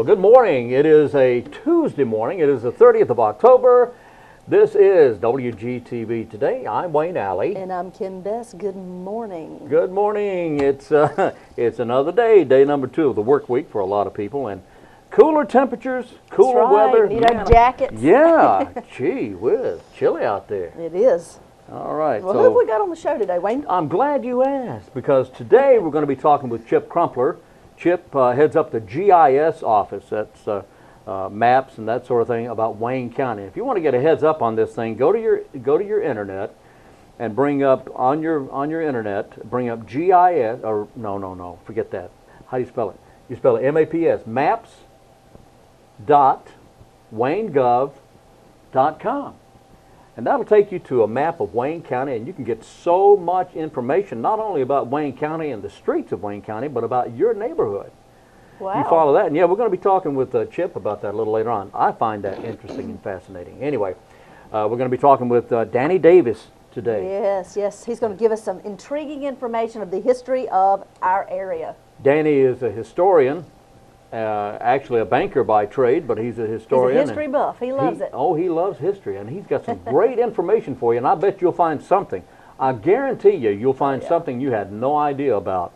good morning. It is a Tuesday morning. It is the 30th of October. This is WGTV Today. I'm Wayne Alley. And I'm Kim Bess. Good morning. Good morning. It's another day number 2 of the work week for a lot of people, and cooler temperatures, cooler weather. Need our jackets. Yeah, gee whiz, chilly out there. It is. All right. Well, who have we got on the show today, Wayne? I'm glad you asked, because today we're going to be talking with Chip CRUMPLER. Chip heads up the GIS office. That's maps and that sort of thing about Wayne County. If you want to get a heads up on this thing, go to your internet and bring up on your internet, bring up GIS, or no, forget that. How do you spell it? You spell it MAPS, maps.waynegov.com. And that'll take you to a map of Wayne County, and you can get so much information, not only about Wayne County and the streets of Wayne County, but about your neighborhood. Wow. You follow that? And yeah, we're going to be talking with Chip about that a little later on. I find that interesting and fascinating. Anyway, we're going to be talking with Danny Davis today. Yes. He's going to give us some intriguing information of the history of our area. Danny is a historian, actually a banker by trade, but he's a historian. He's a history buff. He loves it. Oh, he loves history, and he's got some great information for you, and I bet you'll find something. I guarantee you'll find something you had no idea about.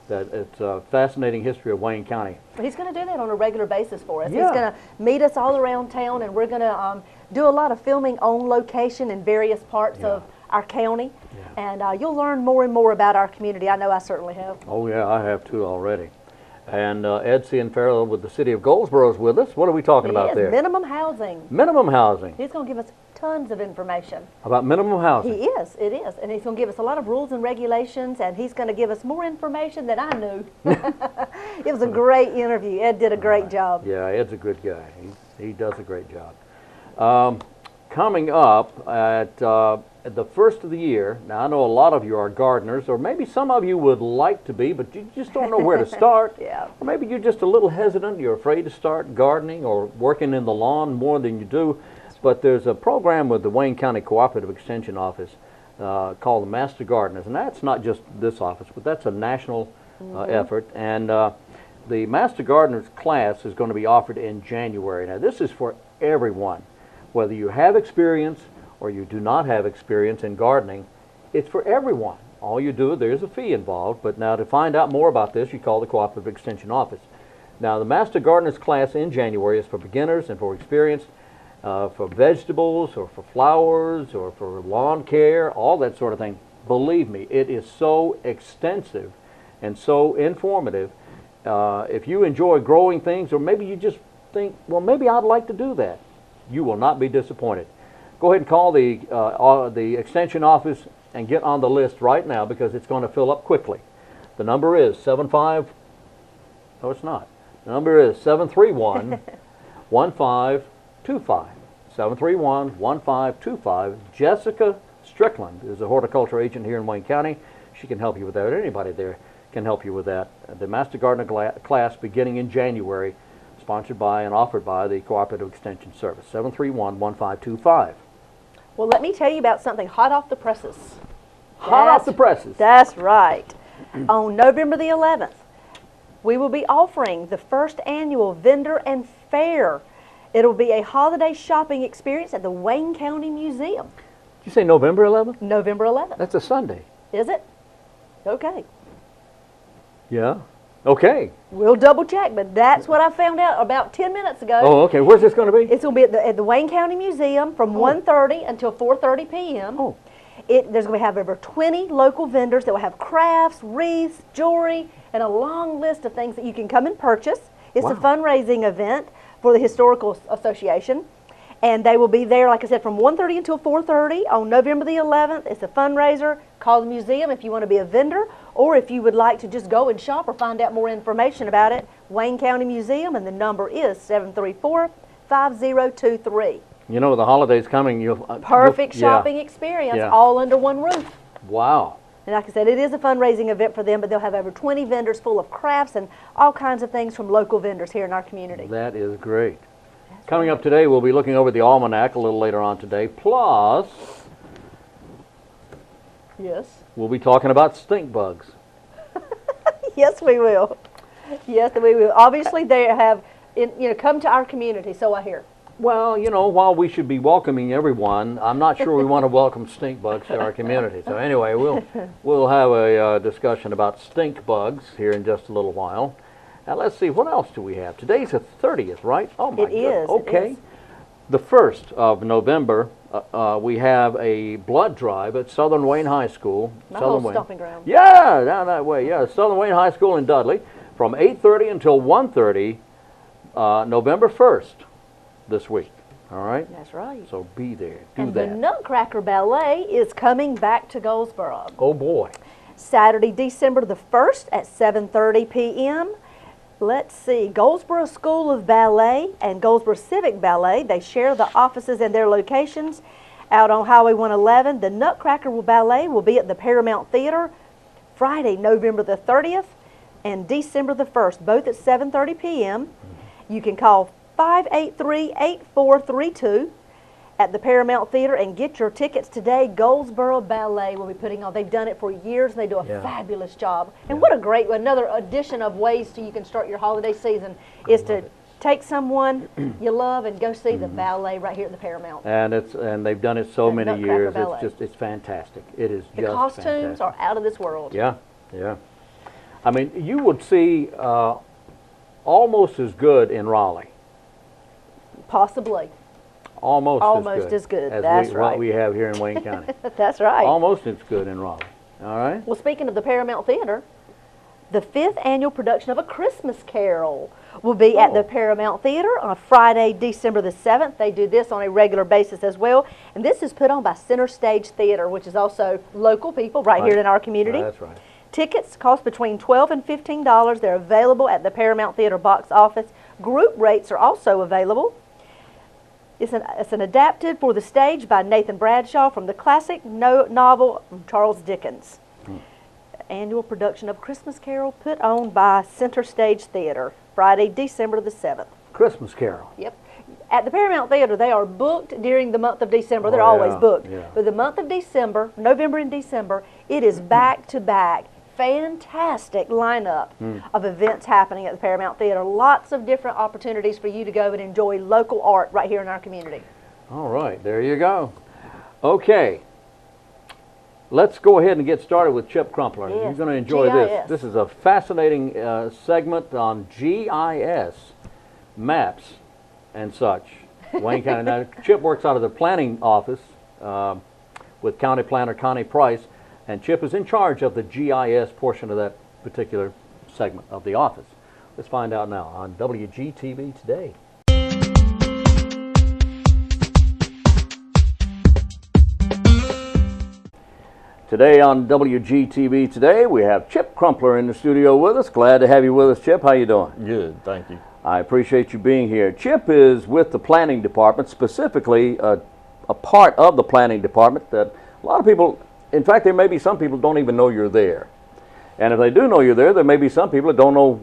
That it's a fascinating history of Wayne County. He's going to do that on a regular basis for us. Yeah. He's going to meet us all around town, and we're going to do a lot of filming on location in various parts of our county. Yeah. And you'll learn more and more about our community. I know I certainly have. Oh, yeah, I have too already. And Ed CIANFARRA with the city of Goldsboro is with us. What are we talking about there? Minimum housing. Minimum housing. He's going to give us tons of information. About minimum housing. It is. And he's going to give us a lot of rules and regulations, and he's going to give us more information than I knew. It was a great interview. Ed did a great job. Yeah, Ed's a good guy. He does a great job. Coming up at the first of the year, now I know a lot of you are gardeners, or maybe some of you would like to be, but you just don't know where to start. Yeah. Or maybe you're just a little hesitant, you're afraid to start gardening or working in the lawn more than you do. But there's a program with the Wayne County Cooperative Extension Office called the Master Gardeners, and that's not just this office, but that's a national effort. And the Master Gardeners class is going to be offered in January. Now this is for everyone, whether you have experience or you do not have experience in gardening. It's for everyone. All you do, there's a fee involved, but now to find out more about this, you call the Cooperative Extension Office. Now the Master Gardeners class in January is for beginners and for experienced, for vegetables or for flowers or for lawn care, all that sort of thing. Believe me, it is so extensive and so informative. If you enjoy growing things, or maybe you just think, well, maybe I'd like to do that, you will not be disappointed. Go ahead and call the Extension Office and get on the list right now, because it's going to fill up quickly. The number is 731-1525. 731-1525. Jessica Strickland is a horticulture agent here in Wayne County. She can help you with that, or anybody there can help you with that. The Master Gardener class beginning in January, sponsored by and offered by the Cooperative Extension Service. 731-1525. Well, let me tell you about something hot off the presses. Off the presses. That's right. On November the 11th, we will be offering the first annual Vendor and Fair. It'll be a holiday shopping experience at the Wayne County Museum. Did you say November 11th? November 11th. That's a Sunday. Is it? Okay. Yeah. Okay. We'll double check, but that's what I found out about 10 minutes ago. Oh, okay. Where's this going to be? It's going to be at the Wayne County Museum from 1:30 until 4:30 p.m. Oh. There's going to have over 20 local vendors that will have crafts, wreaths, jewelry, and a long list of things that you can come and purchase. It's a fundraising event for the Historical Association. And they will be there, like I said, from 1:30 until 4:30 on November the 11th. It's a fundraiser. Call the museum if you want to be a vendor, or if you would like to just go and shop or find out more information about it. Wayne County Museum, and the number is 734-5023. You know, the holidays coming. Perfect shopping experience, all under one roof. Wow. And like I said, it is a fundraising event for them, but they'll have over 20 vendors full of crafts and all kinds of things from local vendors here in our community. That is great. Coming up today, we'll be looking over the almanac a little later on today. Plus, we'll be talking about stink bugs. Yes, we will. Yes, we will. Obviously, they have come to our community, so I hear. Well, while we should be welcoming everyone, I'm not sure we want to welcome stink bugs to our community. So anyway, we'll have a discussion about stink bugs here in just a little while. Now let's see, what else do we have? Today's the 30th, right? Oh my goodness. It is. Okay. It is. The 1st of November, we have a blood drive at Southern Wayne High School. My Southern whole Wayne. stomping ground. Yeah, down that way. Yeah, Southern Wayne High School in Dudley, from 8:30 until 1:30, November 1st, this week. All right. That's right. So be there. Do And that. the Nutcracker Ballet is coming back to Goldsboro. Oh boy. Saturday, December the 1st at 7:30 p.m. Let's see, Goldsboro School of Ballet and Goldsboro Civic Ballet, they share the offices and their locations out on Highway 111. The Nutcracker Ballet will be at the Paramount Theater Friday, November the 30th and December the 1st, both at 7:30 p.m. You can call 583-8432 at the Paramount Theater and get your tickets today. Goldsboro Ballet will be putting on. They've done it for years. And they do a fabulous job. And what a great, another addition of ways you can start your holiday season is to take someone you love and go see the ballet right here at the Paramount. And they've done it so many Nutcracker years. Ballet. It's fantastic. It is The just costumes fantastic. are out of this world. Yeah, yeah. I mean, you would see almost as good in Raleigh. Possibly. Almost as good. as That's what right. we have here in Wayne County. That's right. Almost as good in Raleigh. All right. Well, speaking of the Paramount Theater, the 5th annual production of A Christmas Carol will be at the Paramount Theater on Friday, December the 7th. They do this on a regular basis as well. And this is put on by Center Stage Theater, which is also local people right here in our community. That's right. Tickets cost between $12 and $15. They're available at the Paramount Theater box office. Group rates are also available. It's an adapted for the stage by Nathan Bradshaw from the classic novel Charles Dickens. Annual production of Christmas Carol put on by Center Stage Theater, Friday, December the 7th. Christmas Carol. Yep. At the Paramount Theater, they are booked during the month of December. They're Oh, always yeah, booked. yeah. But the month of December, November and December, it is back to back. Fantastic lineup of events happening at the Paramount Theater. Lots of different opportunities for you to go and enjoy local art right here in our community. All right, there you go. Okay. Let's go ahead and get started with Chip Crumpler. Yes, You're going to enjoy this. GIS. This is a fascinating segment on GIS, maps, and such. Wayne County. Now, Chip works out of the planning office with County Planner Connie Price, and Chip is in charge of the GIS portion of that particular segment of the office. Let's find out now on WGTV Today. Today on WGTV Today, we have Chip Crumpler in the studio with us. Glad to have you with us, Chip. How you doing? Good, thank you. I appreciate you being here. Chip is with the planning department, specifically a part of the planning department that a lot of people, in fact, there may be some people don't even know you're there. And if they do know you're there, there may be some people that don't know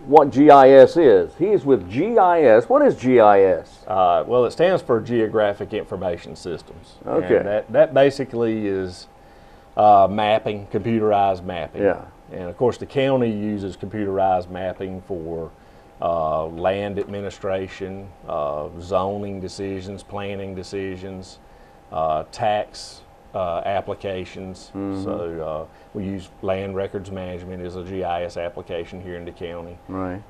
what GIS is. He's with GIS. What is GIS? Well, it stands for Geographic Information Systems. Okay. And that basically is mapping, computerized mapping. Yeah. And of course, the county uses computerized mapping for land administration, zoning decisions, planning decisions, tax applications. So we use land records management as a GIS application here in the county. Right.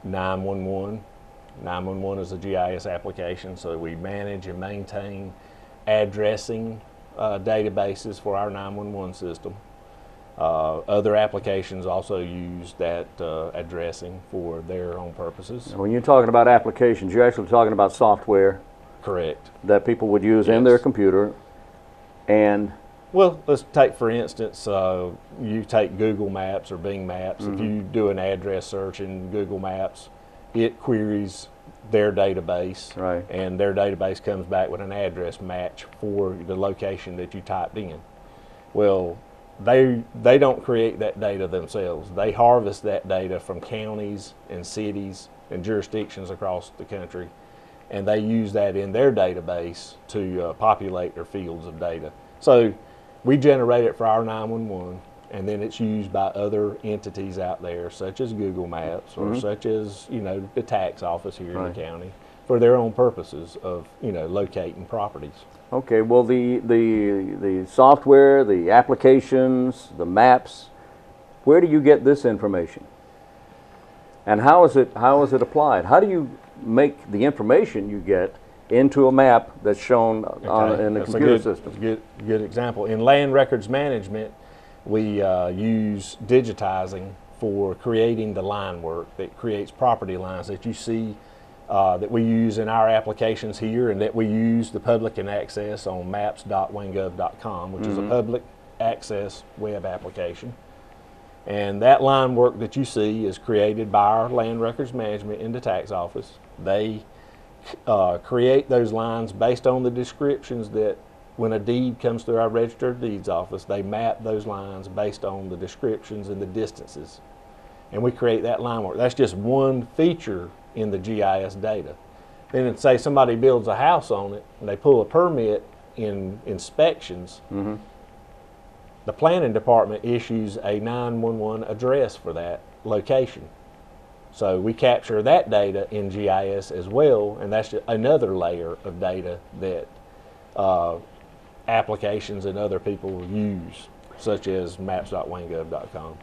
911 is a GIS application, so we manage and maintain addressing databases for our 911 system. Other applications also use that addressing for their own purposes. When you're talking about applications, you're actually talking about software Correct. that people would use in their computer. And Well, let's take, for instance, you take Google Maps or Bing Maps. If you do an address search in Google Maps, it queries their database, Right. and their database comes back with an address match for the location that you typed in. Well, they don't create that data themselves. They harvest that data from counties and cities and jurisdictions across the country, and they use that in their database to populate their fields of data. So we generate it for our 911, and then it's used by other entities out there, such as Google Maps or such as, you know, the tax office here in the county, for their own purposes of, you know, locating properties. Okay, well, the software, the applications, the maps, where do you get this information? And how is it applied? How do you make the information you get into a map that's shown in the computer system? Good example. In land records management, we use digitizing for creating the line work that creates property lines that you see, that we use in our applications here, and that we use the public and access on maps.wangov.com, which is a public access web application. And that line work that you see is created by our land records management in the tax office. They create those lines based on the descriptions that when a deed comes through our registered deeds office, they map those lines based on the descriptions and the distances. And we create that line work. That's just one feature in the GIS data. Then say somebody builds a house on it and they pull a permit in inspections, the planning department issues a 911 address for that location. So we capture that data in GIS as well, and that's just another layer of data that applications and other people use, such as maps.wangov.com.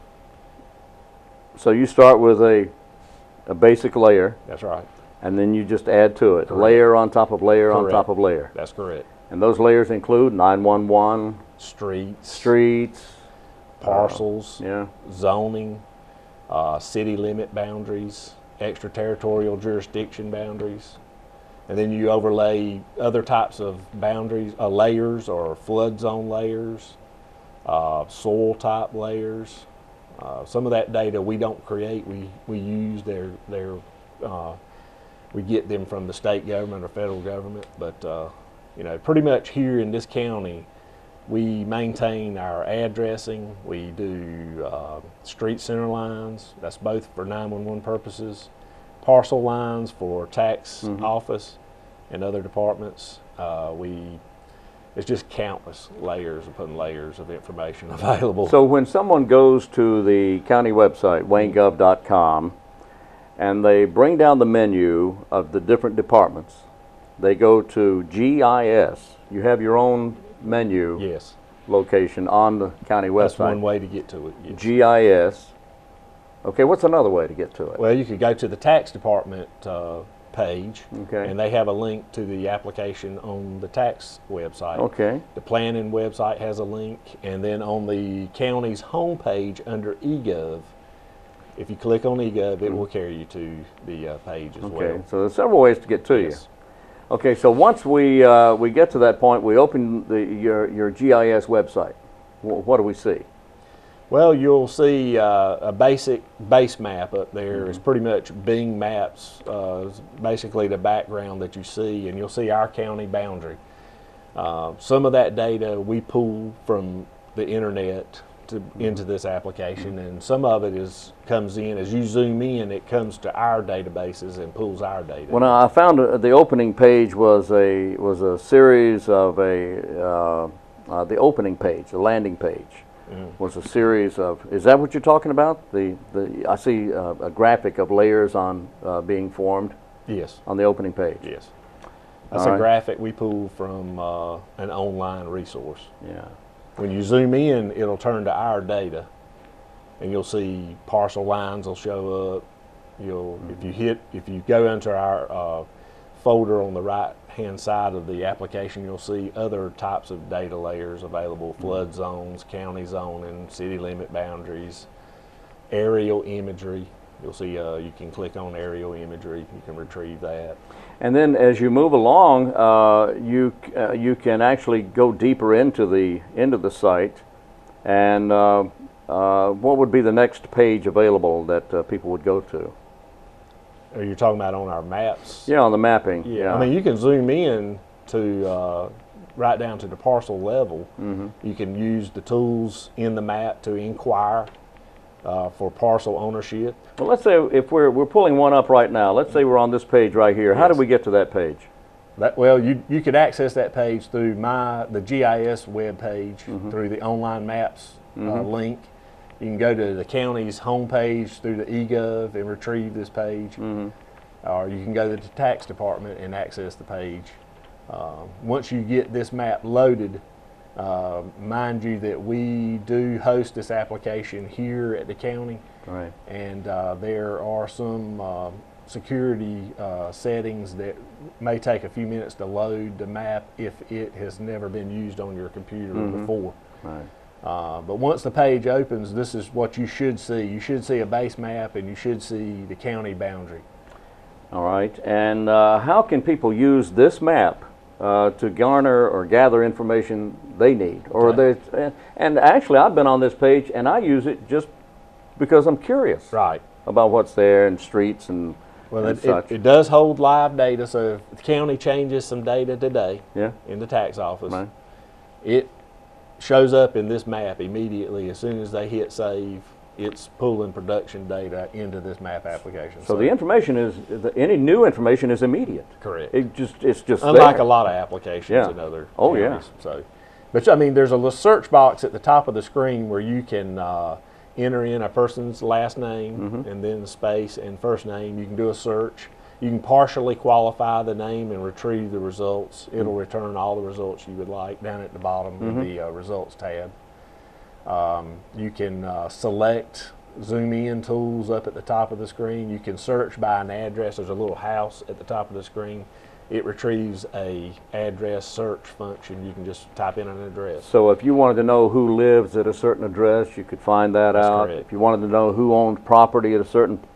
So you start with a basic layer. That's right. And then you just add to it, Correct. layer on top of layer on Correct. top of layer. That's correct. And those layers include 911, Streets, parcels, yeah, zoning, city limit boundaries, extraterritorial jurisdiction boundaries. And then you overlay other types of boundaries, layers, or flood zone layers, soil type layers. Some of that data we don't create. We use we get them from the state government or federal government. But you know, pretty much here in this county, we maintain our addressing. We do street center lines. That's both for 911 purposes. Parcel lines for tax office and other departments. It's just countless layers upon layers of information available. So when someone goes to the county website, wangov.com, and they bring down the menu of the different departments, they go to GIS. You have your own menu Yes. location on the county website. That's one way to get to it. Yes. GIS. Okay, what's another way to get to it? Well, you could go to the tax department page, Okay. and they have a link to the application on the tax website. Okay. The planning website has a link, and then on the county's homepage under eGov, if you click on eGov, it will carry you to the page as Okay, well. so there's several ways to get to Yes. you. Okay, so once we get to that point, we open your GIS website. What do we see? Well, you'll see a basic base map up there. It's pretty much Bing Maps, basically the background that you see, and you'll see our county boundary. Some of that data we pull from the internet into this application, and some of it comes in as you zoom in. It comes to our databases and pulls our data. Well, I found the opening page was a series of the opening page, the landing page. Was a series of. Is that what you're talking about? I see a graphic of layers on being formed. Yes. On the opening page. Yes. That's All a right. graphic we pull from an online resource. Yeah. When you zoom in, it'll turn to our data, and you'll see parcel lines will show up. If you go into our folder on the right-hand side of the application, you'll see other types of data layers available: flood zones, county zoning, city limit boundaries, aerial imagery. You'll see you can click on aerial imagery. You can retrieve that. And then as you move along, you can actually go deeper into the site. And what would be the next page available that people would go to? Are you talking about on our maps? Yeah, on the mapping. Yeah. I mean, you can zoom in to right down to the parcel level. You can use the tools in the map to inquire for parcel ownership. Well, let's say if we're pulling one up right now. Let's say we're on this page right here. How do we get to that page? Well, you could access that page through the GIS web page through the online maps link. You can go to the county's homepage through the eGov and retrieve this page, or you can go to the tax department and access the page. Once you get this map loaded, mind you that we do host this application here at the county, Right. and there are some security settings that may take a few minutes to load the map if it has never been used on your computer before. Right. But once the page opens, this is what you should see. You should see a base map, and you should see the county boundary. All right. And how can people use this map to garner or gather information they need? Or and actually, I've been on this page, and I use it just because I'm curious Right. about what's there and streets and, Well, and such. it does hold live data, so if the county changes some data today Yeah. in the tax office, Right. it shows up in this map immediately. As soon as they hit save, it's pulling production data into this map application. So the information is, any new information is immediate. Correct. It's just Unlike there. a lot of applications Yeah. in other Oh, yeah. counties. So, but I mean, there's a little search box at the top of the screen where you can enter in a person's last name and then space and first name. You can do a search. You can partially qualify the name and retrieve the results. It'll return all the results you would like down at the bottom of the results tab. You can select zoom in tools up at the top of the screen. You can search by an address. There's a little house at the top of the screen. It retrieves a address search function. You can just type in an address. So if you wanted to know who lives at a certain address, you could find that That's out. correct. If you wanted to know who owned property at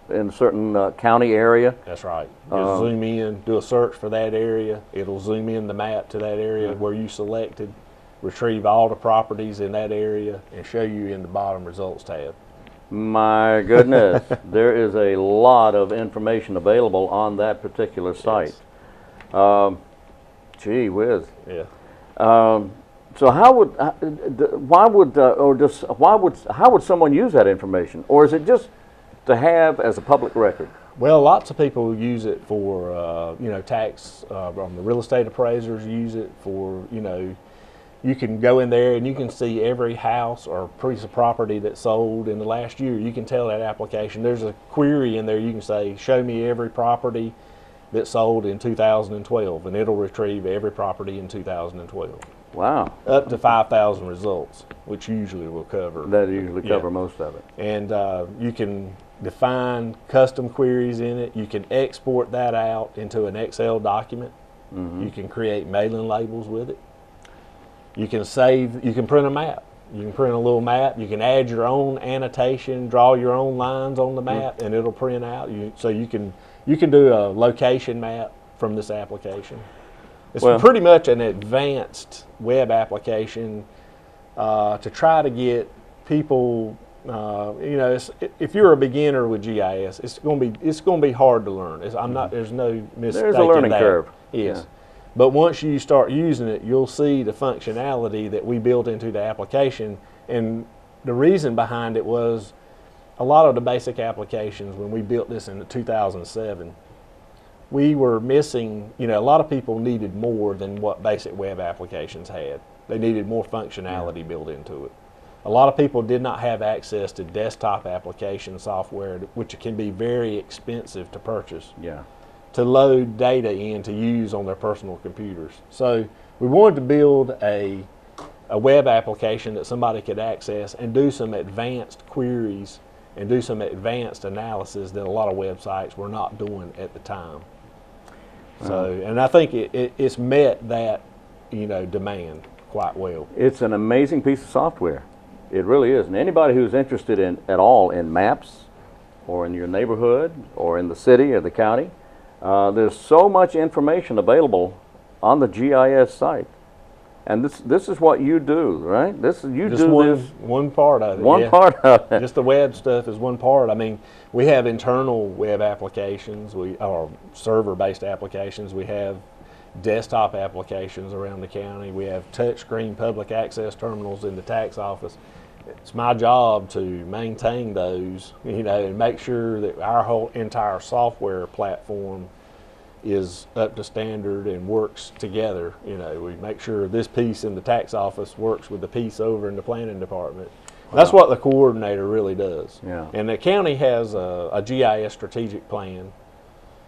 in a certain county area, That's right. Just zoom in, do a search for that area. It'll zoom in the map to that area where you selected, retrieve all the properties in that area, and show you in the bottom results tab. my goodness, there is a lot of information available on that particular site. Gee whiz. Yeah. So how would someone use that information, or is it just to have as a public record? Well, lots of people use it for, tax, the real estate appraisers use it for, you can go in there and you can see every house or piece of property that sold in the last year. You can tell that application. There's a query in there. You can say, show me every property that sold in 2012, and it'll retrieve every property in 2012. Wow. Up to 5,000 results, which usually will cover. That usually cover most of it. And you can define custom queries in it. You can export that out into an Excel document. You can create mailing labels with it. You can print a map. You can print a little map. You can add your own annotation, draw your own lines on the map, and it'll print out. So you can do a location map from this application. It's pretty much an advanced web application to try to get people. If you're a beginner with GIS, it's going to be hard to learn. There's no mistake. There's a learning curve. Yes. Yeah. But once you start using it, you'll see the functionality that we built into the application. And the reason behind it was a lot of the basic applications, when we built this in 2007, we were missing, a lot of people needed more than what basic web applications had. They needed more functionality built into it. A lot of people did not have access to desktop application software, which can be very expensive to purchase. Yeah. To load data in to use on their personal computers. So we wanted to build a web application that somebody could access and do some advanced queries and do some advanced analysis that a lot of websites were not doing at the time. So, and I think it's met that, demand quite well. It's an amazing piece of software. It really is. And anybody who's interested at all in maps or in your neighborhood or in the city or the county, there's so much information available on the GIS site, and this is what you do, right? One part of it. One part of it. Just the web stuff is one part. I mean, we have internal web applications, or server-based applications. We have desktop applications around the county. We have touchscreen public access terminals in the tax office. It's my job to maintain those, and make sure that our whole entire software platform is up to standard and works together. We make sure this piece in the tax office works with the piece over in the planning department. That's what the coordinator really does. Yeah. And the county has a GIS strategic plan.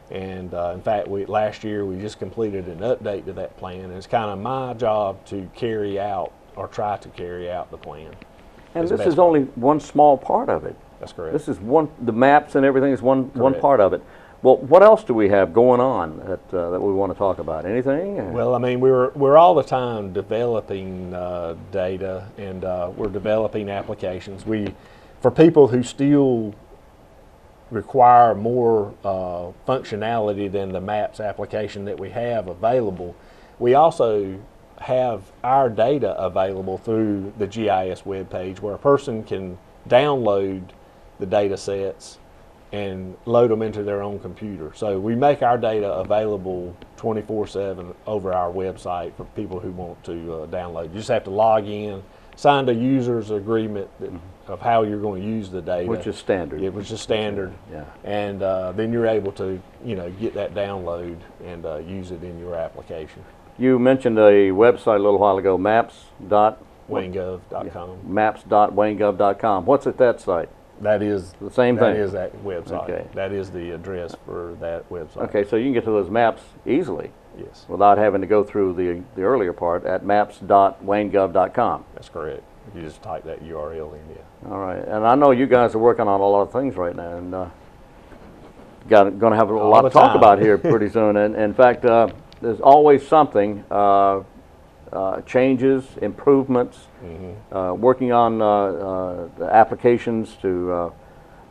And in fact, last year we just completed an update to that plan. And it's kind of my job to carry out, or try to carry out, the plan. And this is only one small part of it. That's correct. This is the maps and everything is one part of it. Well, what else do we have going on that we want to talk about? Anything? Well, I mean, we're all the time developing data, and we're developing applications. For people who still require more functionality than the maps application that we have available, we also have our data available through the GIS webpage, where a person can download the data sets and load them into their own computer. So we make our data available 24/7 over our website for people who want to download. You just have to log in, sign a user's agreement of how you're going to use the data. Which is standard. Yeah, which is standard. Yeah. And then you're able to, get that download and use it in your application. You mentioned a website a little while ago, maps.waynegov.com. Maps.waynegov.com. What's at that site? That is the same thing. That is that website. Okay. That is the address for that website. Okay, so you can get to those maps easily. Yes. Without having to go through the earlier part at maps.waynegov.com. That's correct. You just type that URL in, yeah. All right, and I know you guys are working on a lot of things right now, and going to have a lot to talk about here pretty soon. And in fact, there's always something, changes, improvements, working on the applications to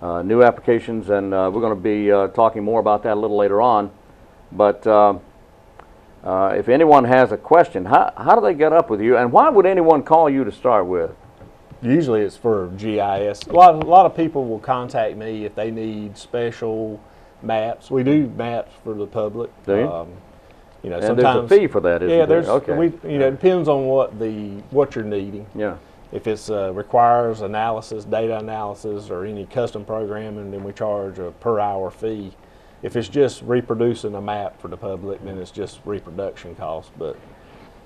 new applications, and we're going to be talking more about that a little later on. But if anyone has a question, how do they get up with you, and why would anyone call you to start with? Usually it's for GIS. A lot of people will contact me if they need special maps. We do maps for the public. Do you? And sometimes there's a fee for that, isn't there? Okay. It depends on what you're needing. Yeah. If it requires analysis, data analysis, or any custom programming, then we charge a per hour fee. If it's just reproducing a map for the public, then it's just reproduction costs. But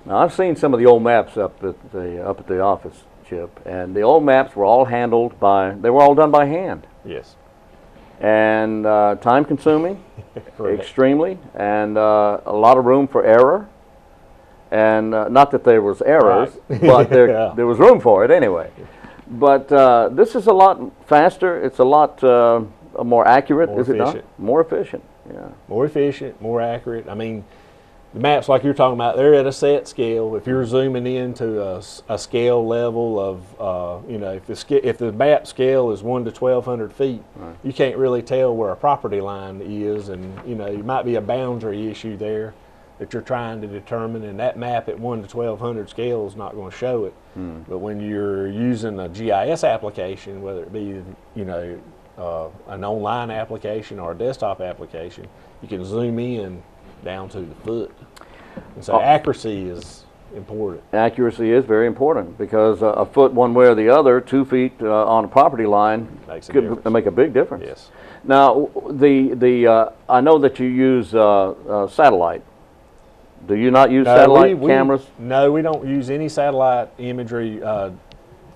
now I've seen some of the old maps up at the office, Chip, and the old maps were all they were all done by hand. Yes. And time consuming, extremely, and a lot of room for error. And not that there was errors, right. But there was room for it anyway. But this is a lot faster. It's a lot more accurate, is it not? More efficient, yeah. More efficient, more accurate. I mean, the maps like you're talking about, they're at a set scale. If you're zooming into a scale level of, if the map scale is 1 to 1,200 feet, right. You can't really tell where a property line is, and it might be a boundary issue there that you're trying to determine, and that map at 1 to 1,200 scale is not going to show it. But when you're using a GIS application, whether it be an online application or a desktop application, you can zoom in down to the foot. And so accuracy is important. Accuracy is very important, because a foot one way or the other, 2 feet on a property line could make a big difference. Yes. Now, I know that you use satellite. Do you not use satellite cameras? No, we don't use any satellite imagery.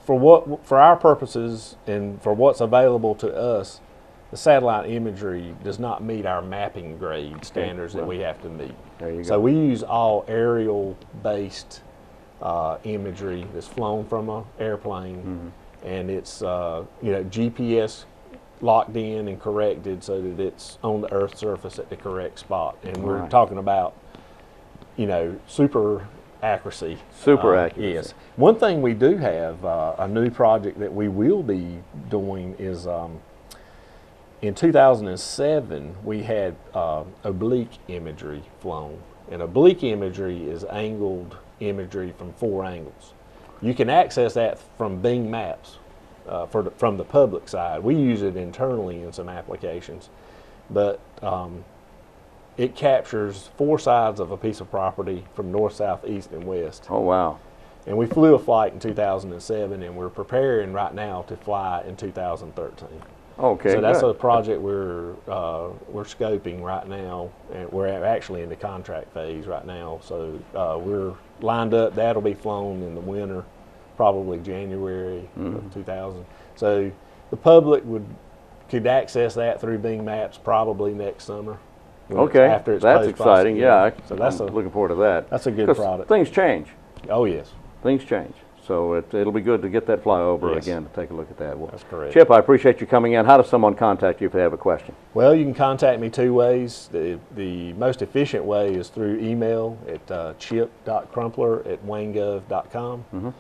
For our purposes and for what's available to us, the satellite imagery does not meet our mapping grade standards that we have to meet. There you go. So we use all aerial-based imagery that's flown from an airplane, and it's GPS locked in and corrected so that it's on the Earth's surface at the correct spot. And we're talking about super accuracy. Super accuracy. Yes. One thing we do have, a new project that we will be doing is in 2007 we had oblique imagery flown. And oblique imagery is angled imagery from 4 angles. You can access that from Bing Maps from the public side. We use it internally in some applications. But it captures 4 sides of a piece of property from north, south, east, and west. Oh, wow. And we flew a flight in 2007, and we're preparing right now to fly in 2013. Okay, so that's a project we're scoping right now, and we're actually in the contract phase right now. So we're lined up. That'll be flown in the winter probably January of 2000. So the public could access that through Bing Maps probably next summer. Okay, After it's that's exciting. Yeah, so that's I'm looking forward to that. That's a good 'Cause product. Things change. Oh yes. Things change. So it'll be good to get that flyover Yes. again to take a look at that. Well, That's correct. Chip, I appreciate you coming in. How does someone contact you if they have a question? Well, you can contact me two ways. The most efficient way is through email at chip.crumpler@waynegov.com.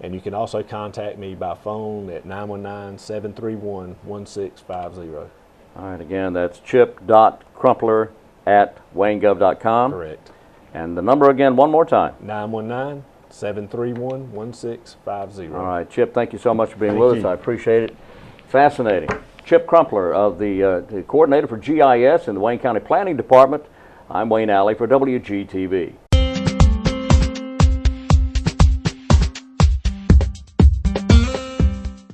And you can also contact me by phone at 919-731-1650. All right, again, that's chip.crumpler@waynegov.com. Correct. And the number again, one more time. 919-731-1650. All right, Chip, thank you so much for being Thank with us. you. I appreciate it. Fascinating. Chip Crumpler, of the coordinator for GIS in the Wayne County Planning Department. I'm Wayne Alley for WGTV.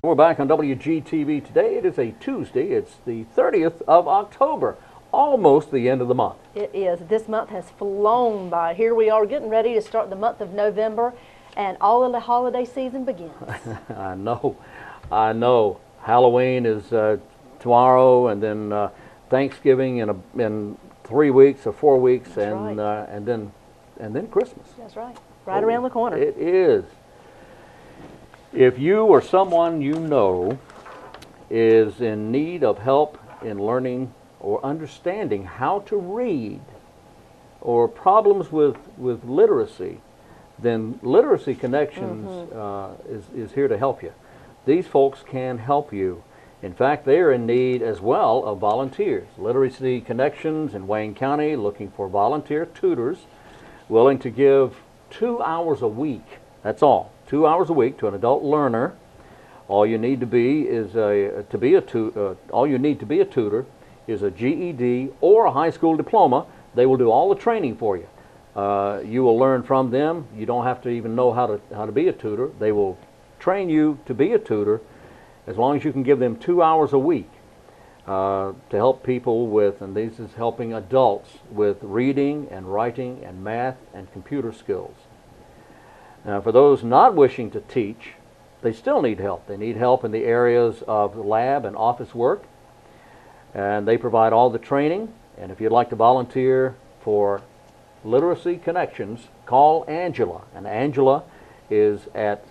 We're back on WGTV today. It is a Tuesday. It's the 30th of October, almost the end of the month. It is. This month has flown by. Here we are getting ready to start the month of November, and all of the holiday season begins. I know. Halloween is tomorrow, and then Thanksgiving in 3 weeks or 4 weeks, That's and right. and then Christmas. That's right. Right around the corner. It is. If you or someone you know is in need of help in learning or understanding how to read, or problems with literacy, then Literacy Connections is here to help you. These folks can help you. In fact, they are in need as well of volunteers. Literacy Connections in Wayne County looking for volunteer tutors willing to give 2 hours a week. That's all. 2 hours a week to an adult learner. All you need to be is all you need to be a tutor is a GED or a high school diploma. They will do all the training for you. You will learn from them. You don't have to even know how to be a tutor. They will train you to be a tutor as long as you can give them 2 hours a week to help people with, and this is helping adults with reading and writing and math and computer skills. Now, for those not wishing to teach, they still need help. They need help in the areas of lab and office work, and they provide all the training. And if you'd like to volunteer for Literacy Connections, call Angela, and Angela is at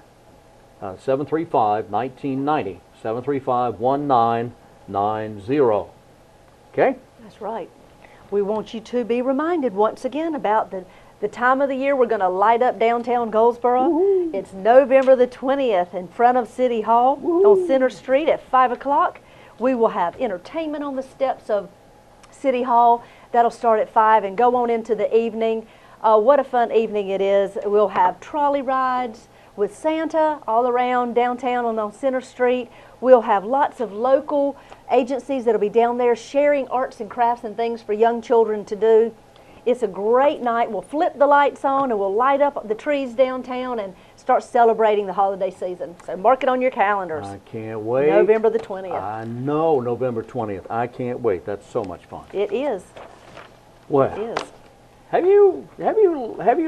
735-1990, 735-1990. Okay? That's right. We want you to be reminded once again about the time of the year we're going to light up downtown Goldsboro. Woo-hoo. It's November the 20th in front of City Hall. Woo-hoo. On Center Street at 5 o'clock. We will have entertainment on the steps of City Hall. That'll start at 5 and go on into the evening. What a fun evening it is. We'll have trolley rides with Santa all around downtown on Center Street. We'll have lots of local agencies that'll be down there sharing arts and crafts and things for young children to do. It's a great night. We'll flip the lights on and we'll light up the trees downtown and start celebrating the holiday season. So mark it on your calendars. I can't wait. November the 20th. I know, November 20th. I can't wait. That's so much fun. It is. Well, It is. have you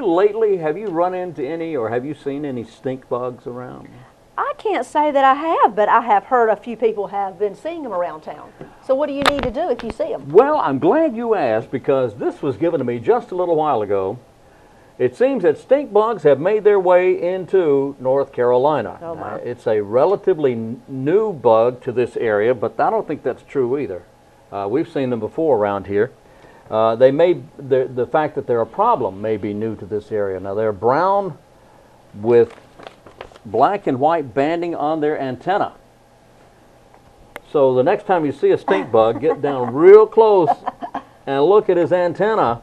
lately, have you run into any, or have you seen any stink bugs around? I can't say that I have, but I have heard a few people have been seeing them around town. So what do you need to do if you see them? Well, I'm glad you asked, because this was given to me just a little while ago. It seems that stink bugs have made their way into North Carolina. Oh, my. It's a relatively new bug to this area, but I don't think that's true either. We've seen them before around here. The fact that they're a problem may be new to this area. Now, they're brown with black and white banding on their antenna. So the next time you see a stink bug, get down real close and look at his antenna,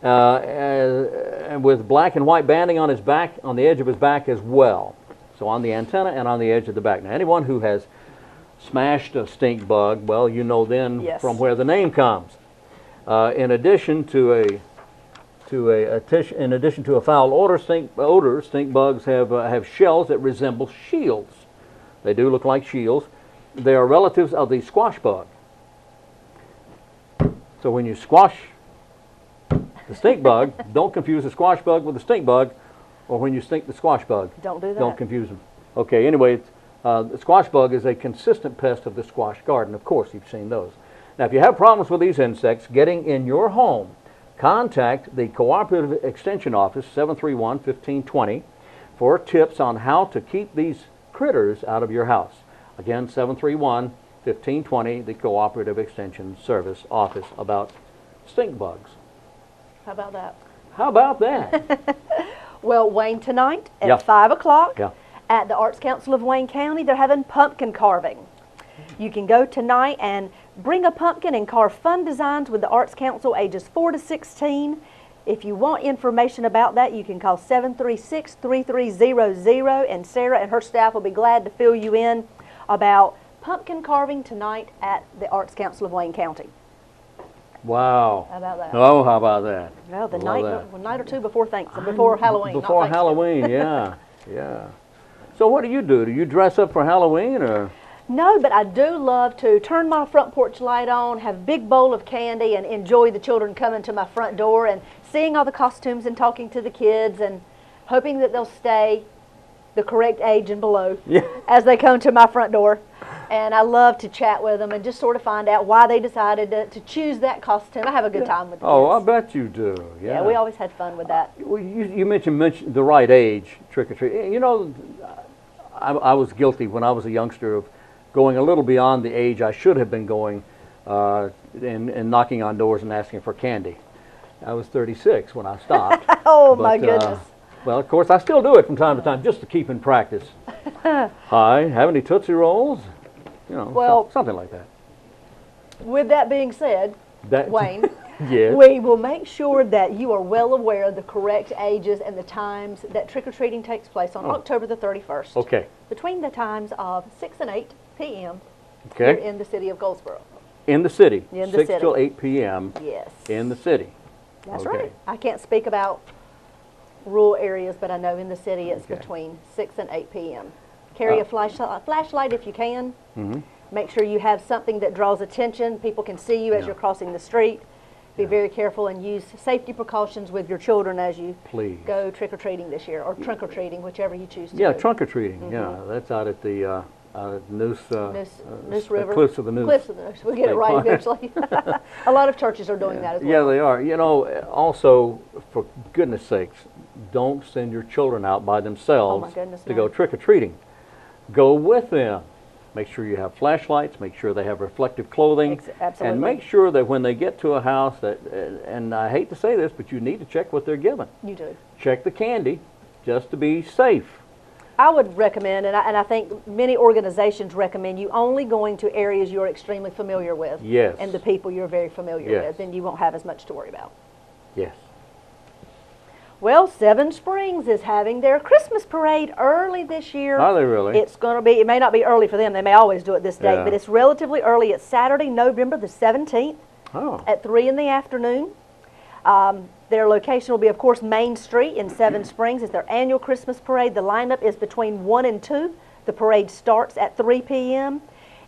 and with black and white banding on his back, on the edge of his back as well. So on the antenna and on the edge of the back. Now, anyone who has smashed a stink bug, well, you know then Yes. from where the name comes. In addition to a foul odor, stink bugs have shells that resemble shields. They do look like shields. They are relatives of the squash bug. So when you squash the stink bug, don't confuse the squash bug with the stink bug. or when you stink the squash bug. Don't do that. Don't confuse them. Okay, anyway, the squash bug is a consistent pest of the squash garden. Of course, you've seen those. Now, if you have problems with these insects getting in your home, contact the Cooperative Extension Office, 731-1520, for tips on how to keep these critters out of your house. Again, 731-1520, the Cooperative Extension Service Office, about stink bugs. How about that? How about that? Well, Wayne, tonight at Yeah. 5 o'clock Yeah. at the Arts Council of Wayne County, they're having pumpkin carving. You can go tonight and bring a pumpkin and carve fun designs with the Arts Council ages 4 to 16. If you want information about that, you can call 736-3300, and Sarah and her staff will be glad to fill you in about pumpkin carving tonight at the Arts Council of Wayne County. Wow. How about that? Oh, how about that? Well, the Love night, that. a night or two before Thanksgiving, before Halloween. not Before Thanksgiving. Halloween, yeah, yeah. So what do? Do you dress up for Halloween, or? No, but I do love to turn my front porch light on, have a big bowl of candy, and enjoy the children coming to my front door and seeing all the costumes and talking to the kids and hoping that they'll stay the correct age and below as they come to my front door. And I love to chat with them and just sort of find out why they decided to choose that costume. I have a good time with the Oh, I kids. bet you do. Yeah, we always had fun with that. Well, you mentioned the right age, trick or treat. You know, I was guilty when I was a youngster of going a little beyond the age I should have been going, and knocking on doors and asking for candy. I was 36 when I stopped. Oh, my goodness. Well, of course, I still do it from time to time just to keep in practice. Hi, have any Tootsie Rolls? You know, Well, something like that. With that being said, That Wayne, yes. we will make sure that you are well aware of the correct ages and the times that trick-or-treating takes place on October the 31st. Okay. Between the times of 6 and 8 p.m. Okay. here in the city of Goldsboro. In the city. In the 6 city. till 8 p.m. Yes. in the city. That's Okay. right. I can't speak about rural areas, but I know in the city it's Okay. between 6 and 8 p.m. Carry a flashlight if you can. Mm-hmm. Make sure you have something that draws attention. People can see you as you're crossing the street. Be very careful and use safety precautions with your children as you Please. go trick-or-treating this year, or trunk-or-treating, whichever you choose to Yeah, do. trunk-or-treating. Yeah, that's out at the Noose River. Cliffs of the Noose. Cliffs of the Noose. We'll get it State right Park. eventually. A lot of churches are doing that as well. Yeah, they are. You know, also, for goodness sakes, don't send your children out by themselves Oh, my goodness, to no. go trick-or-treating. Go with them. Make sure you have flashlights. Make sure they have reflective clothing. Absolutely. And make sure that when they get to a house that, and I hate to say this, but you need to check what they're given. You do. Check the candy just to be safe. I would recommend, and I think many organizations recommend, you only going to areas you're extremely familiar with. Yes. And the people you're very familiar Yes. with, then you won't have as much to worry about. Yes. Well, Seven Springs is having their Christmas parade early this year. Are they really? It's going to be, it may not be early for them, they may always do it this date, Yeah. but it's relatively early. It's Saturday, November the 17th Oh. at 3 in the afternoon. Their location will be, of course, Main Street in Seven Springs. It's their annual Christmas parade. The lineup is between 1 and 2. The parade starts at 3 p.m.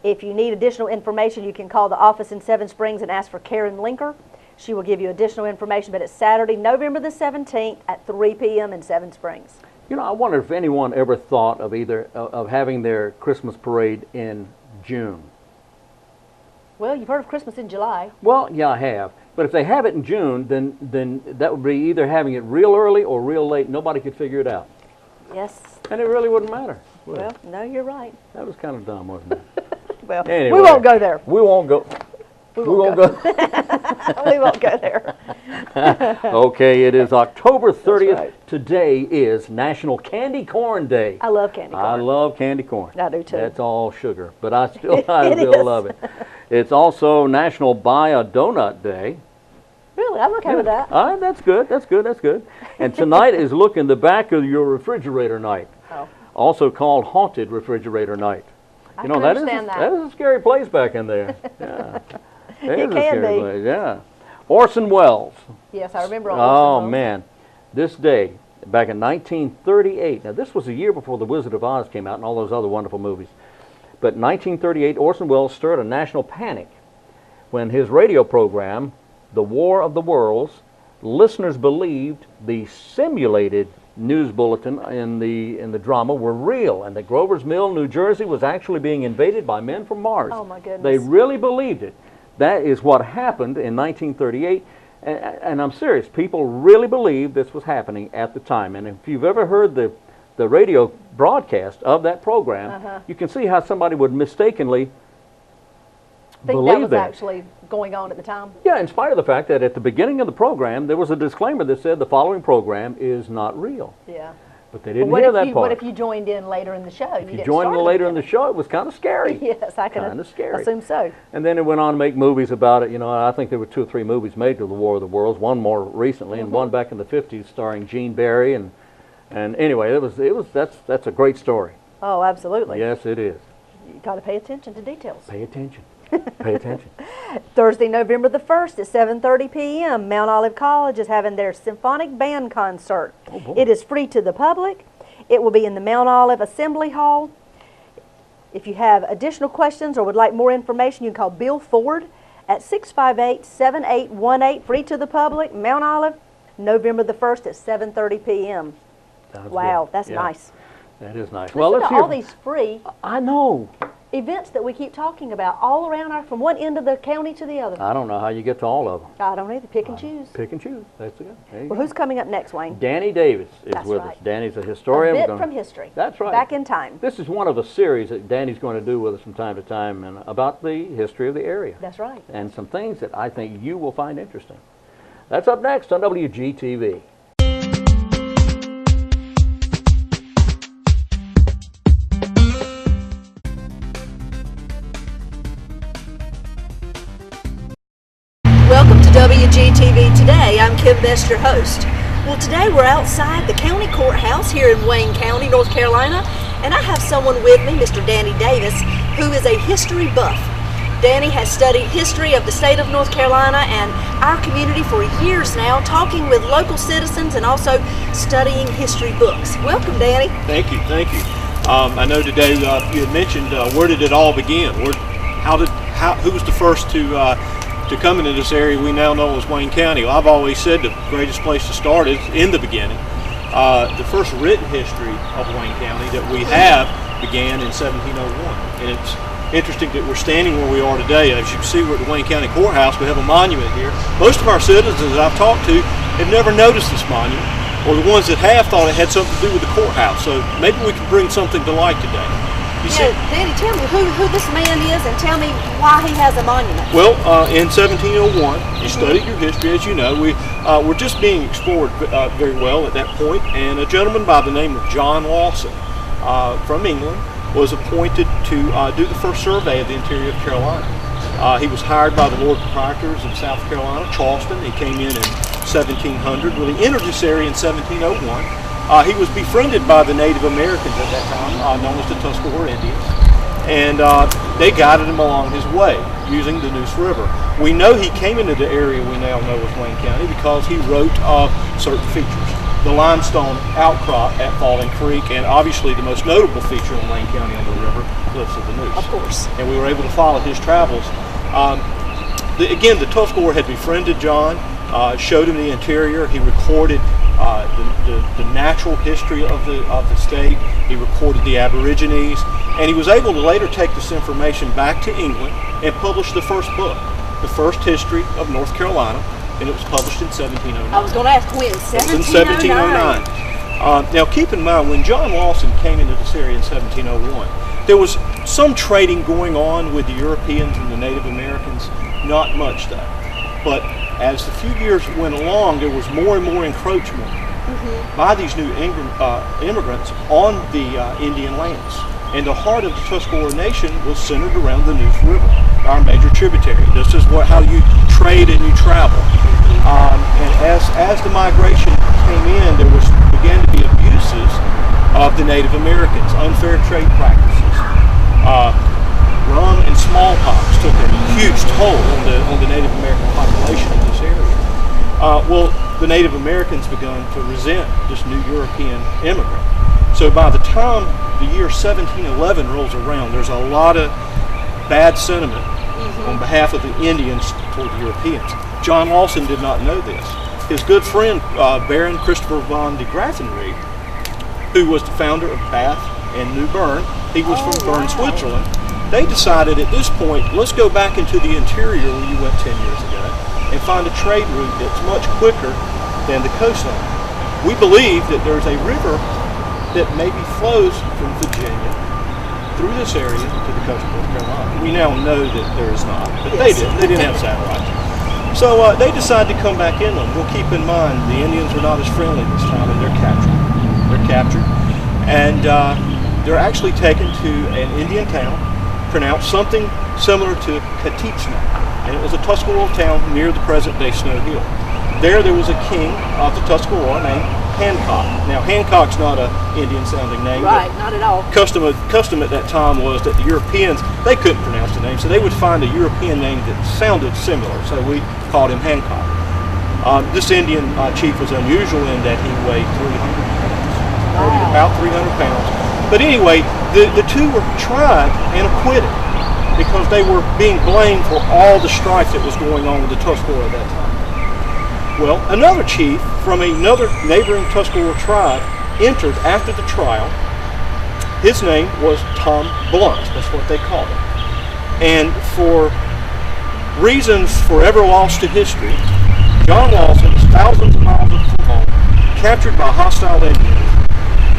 If you need additional information, you can call the office in Seven Springs and ask for Karen Linker. She will give you additional information, but it's Saturday, November the 17th at 3 p.m. in Seven Springs. You know, I wonder if anyone ever thought of of having their Christmas parade in June. Well, you've heard of Christmas in July. Well, yeah, I have. But if they have it in June, then that would be either having it real early or real late. Nobody could figure it out. Yes. And it really wouldn't matter. would it? Well, no, you're right. That was kind of dumb, wasn't it? Well, Anyway. we won't go there. We won't go. We We won't won't go. go. We won't go there. Okay, it is October 30th. right. Today is National Candy Corn Day. I love candy corn. I love candy corn. I do too. That's all sugar, but I still It still is. love it. It's also National Buy a Donut Day. Really, I'm okay with that. That's good. That's good. That's good. And tonight is look in the back of your refrigerator night. Oh. Also called Haunted Refrigerator Night. I You know, can that is understand that. that is a scary place back in there. Yeah. It is a can scary be. place. Yeah. Orson Welles. Yes, I remember all Oh this. man, this day back in 1938. Now this was a year before The Wizard of Oz came out and all those other wonderful movies. But in 1938, Orson Welles stirred a national panic when his radio program, The War of the Worlds, listeners believed the simulated news bulletin in the drama were real, and that Grover's Mill, New Jersey, was actually being invaded by men from Mars. Oh, my goodness. They really believed it. That is what happened in 1938, and I'm serious. People really believed this was happening at the time. And if you've ever heard the radio broadcast of that program, you can see how somebody would mistakenly think that was actually going on at the time? Yeah, in spite of the fact that at the beginning of the program, there was a disclaimer that said the following program is not real. Yeah. But they didn't hear that part. What if you joined in later in the show? If you joined in later in the show, it was kind of scary. Yes, I can assume so. And then it went on to make movies about it. You know, I think there were 2 or 3 movies made to the War of the Worlds, one more recently and one back in the 50s starring Gene Barry. And anyway, that's a great story. Oh, absolutely. Yes, it is. You got to pay attention to details. Pay attention. Pay attention. Thursday, November the 1st at 7:30 p.m., Mount Olive College is having their symphonic band concert. Oh, boy. It is free to the public. It will be in the Mount Olive Assembly Hall. If you have additional questions or would like more information, you can call Bill Ford at 658-7818, free to the public, Mount Olive, November the 1st at 7:30 p.m. Wow, good. that's nice. That is nice. Well, let's hear all these free I know. events that we keep talking about all around from one end of the county to the other. I don't know how you get to all of them. I don't either. Pick and choose. Pick and choose. That's good. There you Well, go. who's coming up next, Wayne? Danny Davis is That's with right. us. Danny's a historian. A bit from history. That's right. Back in time. This is one of a series that Danny's going to do with us from time to time and about the history of the area. That's right. And some things that I think you will find interesting. That's up next on WGTV. Welcome to WGTV Today. I'm Kim Best, your host. Well, today we're outside the county courthouse here in Wayne County, North Carolina, and I have someone with me, Mr. Danny Davis, who is a history buff. Danny has studied history of the state of North Carolina and our community for years now, talking with local citizens and also studying history books. Welcome, Danny. Thank you, thank you. I know today you had mentioned where did it all begin? Who was the first to come into this area we now know as Wayne County? Well, I've always said the greatest place to start is in the beginning. The first written history of Wayne County that we have began in 1701, and it's interesting that we're standing where we are today. As you can see, we're at the Wayne County Courthouse. We have a monument here. Most of our citizens I've talked to have never noticed this monument, or the ones that have thought it had something to do with the courthouse. So maybe we can bring something to light today. Danny, tell me who this man is and tell me why he has a monument. Well, in 1701, you studied your history, as you know. We were just being explored very well at that point, and a gentleman by the name of John Lawson from England was appointed to do the first survey of the interior of Carolina. He was hired by the Lord Proprietors of South Carolina, Charleston. He came in 1700. When he entered this area in 1701, he was befriended by the Native Americans at that time, known as the Tuscarora Indians, and they guided him along his way using the Neuse River. We know he came into the area we now know as Wayne County because he wrote of certain features. The limestone outcrop at Falling Creek, and obviously the most notable feature in Wayne County on the river, Cliffs of the Neuse. Of course. And we were able to follow his travels. Again, the Tuscarora had befriended John, showed him the interior. He recorded the natural history of the state. He recorded the Aborigines, and he was able to later take this information back to England and publish the first book, the first history of North Carolina, and it was published in 1709. I was going to ask when. 1709. Now keep in mind, when John Lawson came into this area in 1701, there was some trading going on with the Europeans and the Native Americans, not much though. But as the few years went along, there was more and more encroachment by these new immigrants on the Indian lands. And the heart of the Tuscarora Nation was centered around the Neuse River, our major tributary. This is how you trade and you travel. And as the migration came in, there began to be abuses of the Native Americans, unfair trade practices. Rum and smallpox took a huge toll on the Native American population in this area. Well, the Native Americans began to resent this new European immigrant. So by the time the year 1711 rolls around, there's a lot of bad sentiment on behalf of the Indians toward the Europeans. John Lawson did not know this. his good friend, Baron Christopher von de Graffenried, who was the founder of Bath and New Bern. He was from Bern, Switzerland. They decided at this point, let's go back into the interior where you went 10 years ago and find a trade route that's much quicker than the coastline. We believe that there's a river that maybe flows from Virginia through this area to the coast of North Carolina. We now know that there is not, but they didn't have satellites. So they decided to come back inland. We'll keep in mind the Indians are not as friendly this time, and they're captured. They're captured, and they're actually taken to an Indian town, pronounced something similar to Katitsna, and it was a Tuscarora town near the present-day Snow Hill. There was a king of the Tuscarora named Hancock. Now, Hancock's not an Indian-sounding name. Right, not at all. Custom at that time was that the Europeans, they couldn't pronounce the name, so they would find a European name that sounded similar, so we called him Hancock. This Indian chief was unusual in that he weighed 300 pounds, about 300 pounds. But anyway, the two were tried and acquitted because they were being blamed for all the strife that was going on with the Tuscarora at that time. Well, another chief from another neighboring Tuscarora tribe entered after the trial. His name was Tom Blunt. That's what they called him. And for reasons forever lost to history, John Lawson is thousands of miles from home, captured by hostile Indians,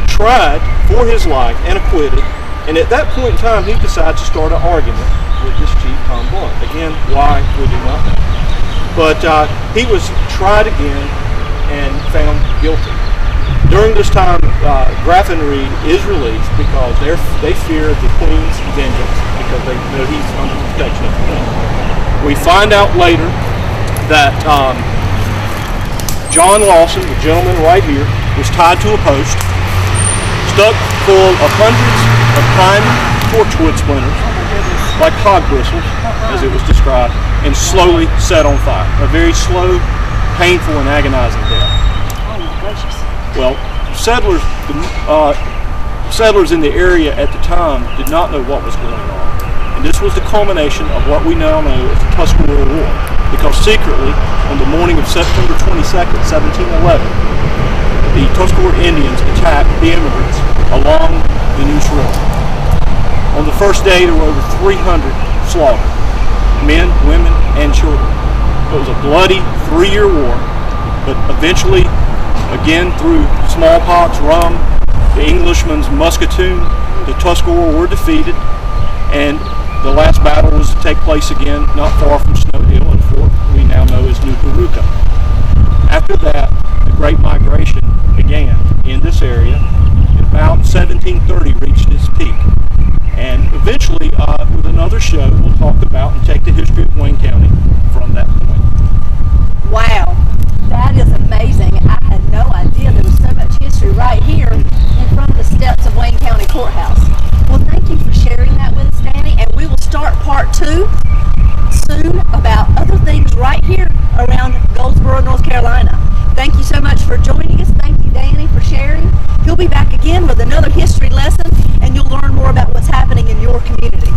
tried for his life and acquitted, and at that point in time he decides to start an argument with this chief, Tom Blunt. Again, why, we do not know. But he was tried again and found guilty. During this time, Graffenried is released because they fear the Queen's vengeance because they know he's under the protection of the Queen. We find out later that John Lawson, the gentleman right here, was tied to a post, stuck full of hundreds of pine torchwood splinters, like hog bristles, as it was described, and slowly set on fire. A very slow, painful, and agonizing death. Oh my gracious. Well, settlers in the area at the time did not know what was going on. And this was the culmination of what we now know as the Tuscarora War, because secretly, on the morning of September 22nd, 1711, the Tuscarora Indians attacked the immigrants along the Neuse River. On the first day, there were over 300 slaughtered, men, women, and children. It was a bloody 3-year war, but eventually, again through smallpox, rum, the Englishman's musketoon, the Tuscarora were defeated, and the last battle was to take place again not far from Snow Hill in Fort we now know as New Haruka. After that, the Great Migration began in this area. In about 1730 reached its peak. And eventually, with another show, we'll talk about and take the history of Wayne County from that point. Wow, that is amazing. I had no idea there was so much history right here in front of the steps of Wayne County Courthouse. Well, thank you for sharing that with us, Danny, and we will start part 2 soon about other things right here around Goldsboro, North Carolina. Thank you so much for joining us. Thank you, Danny, for sharing. He'll be back again with another history lesson, and you'll learn more about what's happening in your community.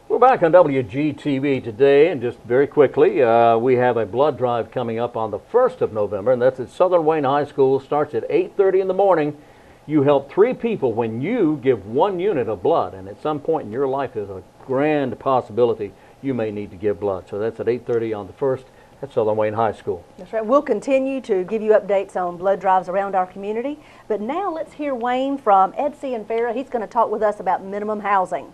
We're back on WGTV today, and just very quickly, we have a blood drive coming up on the 1st of November, and that's at Southern Wayne High School. Starts at 8:30 in the morning. You help 3 people when you give 1 unit of blood, and at some point in your life there's a grand possibility you may need to give blood. So that's at 8:30 on the 1st at Southern Wayne High School. That's right. We'll continue to give you updates on blood drives around our community, but now let's hear Wayne from CIANFARRA. He's going to talk with us about minimum housing.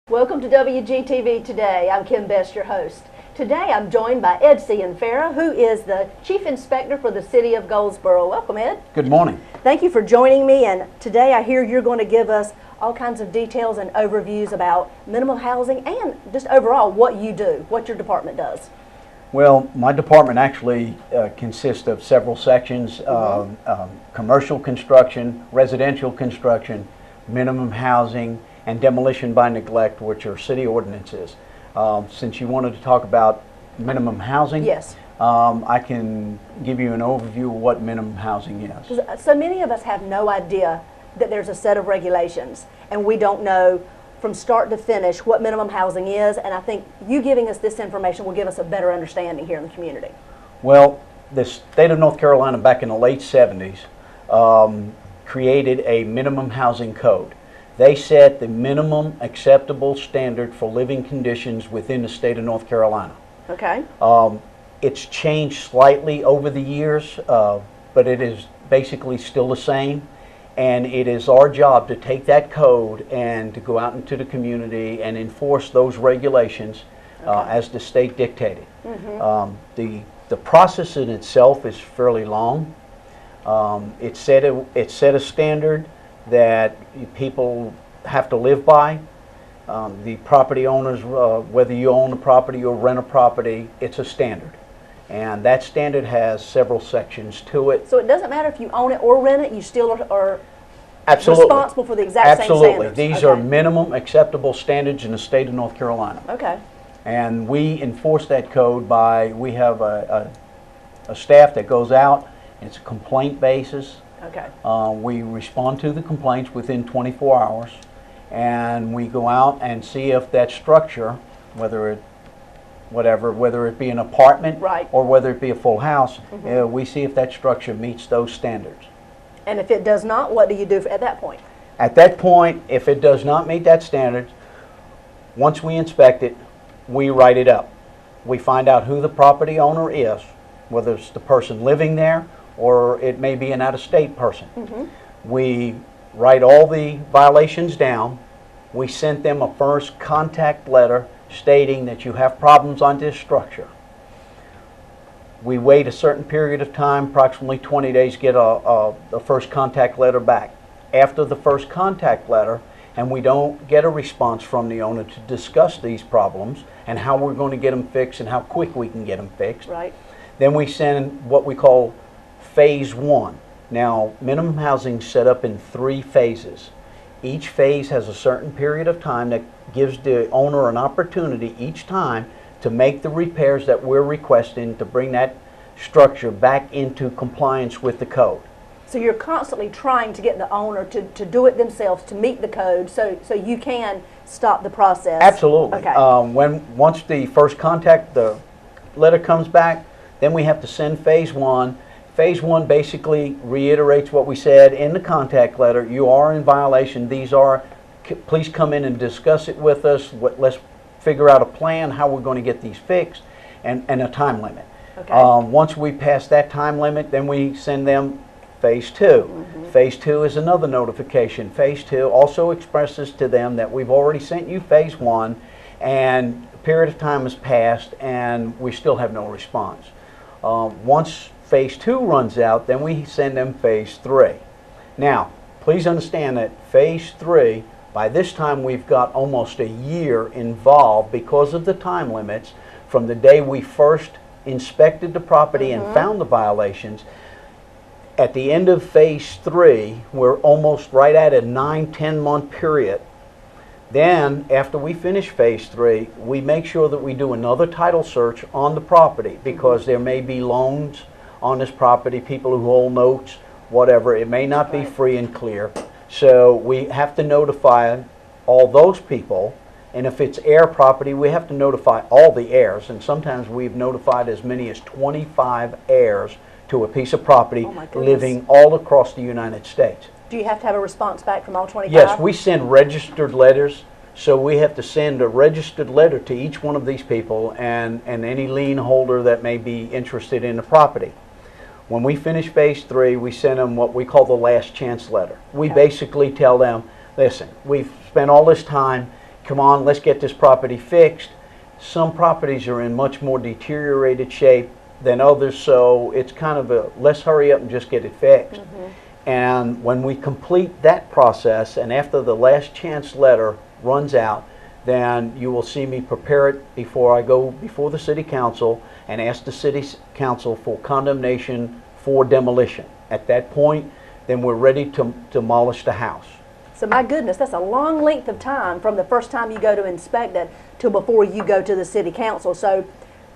Welcome to WGTV Today. I'm Kim Best, your host. Today I'm joined by CIANFARRA, who is the Chief Inspector for the City of Goldsboro. Welcome, Ed. Good morning. Thank you for joining me, and today I hear you're going to give us all kinds of details and overviews about minimum housing and just overall what you do, what your department does. Well, my department actually consists of several sections: commercial construction, residential construction, minimum housing, and demolition by neglect, which are city ordinances. Since you wanted to talk about minimum housing, Yes. I can give you an overview of what minimum housing is. 'Cause so many of us have no idea that there's a set of regulations, and we don't know from start to finish what minimum housing is, and I think you giving us this information will give us a better understanding here in the community. Well, the state of North Carolina back in the late 70s created a minimum housing code. They set the minimum acceptable standard for living conditions within the state of North Carolina. Okay. It's changed slightly over the years, but it is basically still the same. And it is our job to take that code and to go out into the community and enforce those regulations as the state dictated. The process in itself is fairly long. It set a standard that people have to live by. The property owners, whether you own a property or rent a property, it's a standard. And that standard has several sections to it. So it doesn't matter if you own it or rent it, you still are Absolutely. responsible for the exact same standards. These are minimum acceptable standards in the state of North Carolina. Okay. And we enforce that code by, we have a staff that goes out. It's a complaint basis. Okay. We respond to the complaints within 24 hours. And we go out and see if that structure, whether it be an apartment Right. or whether it be a full house, we see if that structure meets those standards. And if it does not, what do you do at that point? At that point, if it does not meet that standard, once we inspect it, we write it up. We find out who the property owner is, whether it's the person living there or it may be an out-of-state person. We write all the violations down. We send them a first contact letter stating that you have problems on this structure. We wait a certain period of time, approximately 20 days, to get a first contact letter back. After the first contact letter, and we don't get a response from the owner to discuss these problems and how we're going to get them fixed and how quick we can get them fixed, Right. then we send what we call phase 1. Now, minimum housing is set up in 3 phases. Each phase has a certain period of time that gives the owner an opportunity each time to make the repairs that we're requesting to bring that structure back into compliance with the code. So you're constantly trying to get the owner to do it themselves to meet the code so you can stop the process. Absolutely. Okay. Once the first contact, the letter comes back, then we have to send phase 1. Phase 1 basically reiterates what we said in the contact letter. You are in violation. Please come in and discuss it with us. Let's figure out a plan, how we're going to get these fixed, and a time limit. Okay. Once we pass that time limit, then we send them phase 2. Phase 2 is another notification. Phase 2 also expresses to them that we've already sent you phase 1, and a period of time has passed, and we still have no response. Once phase 2 runs out, then we send them phase 3. Now, please understand that phase 3, by this time we've got almost a year involved because of the time limits from the day we first inspected the property and found the violations. At the end of phase 3, we're almost right at a 9-10 month period. Then, after we finish phase 3, we make sure that we do another title search on the property because there may be loans on this property, people who hold notes, whatever. It may not be free and clear. So we have to notify all those people, and if it's heir property, we have to notify all the heirs, and sometimes we've notified as many as 25 heirs to a piece of property living all across the United States. Do you have to have a response back from all 25? Yes, we send registered letters, so we have to send a registered letter to each one of these people and any lien holder that may be interested in the property. When we finish phase 3, we send them what we call the last chance letter. We basically tell them, listen, we've spent all this time, come on, let's get this property fixed. Some properties are in much more deteriorated shape than others, so it's kind of a, let's hurry up and just get it fixed. And when we complete that process, and after the last chance letter runs out, then you will see me prepare it before I go before the City Council and ask the City Council for condemnation for demolition. At that point, then we're ready to demolish the house. So my goodness, that's a long length of time from the first time you go to inspect it till before you go to the City Council. So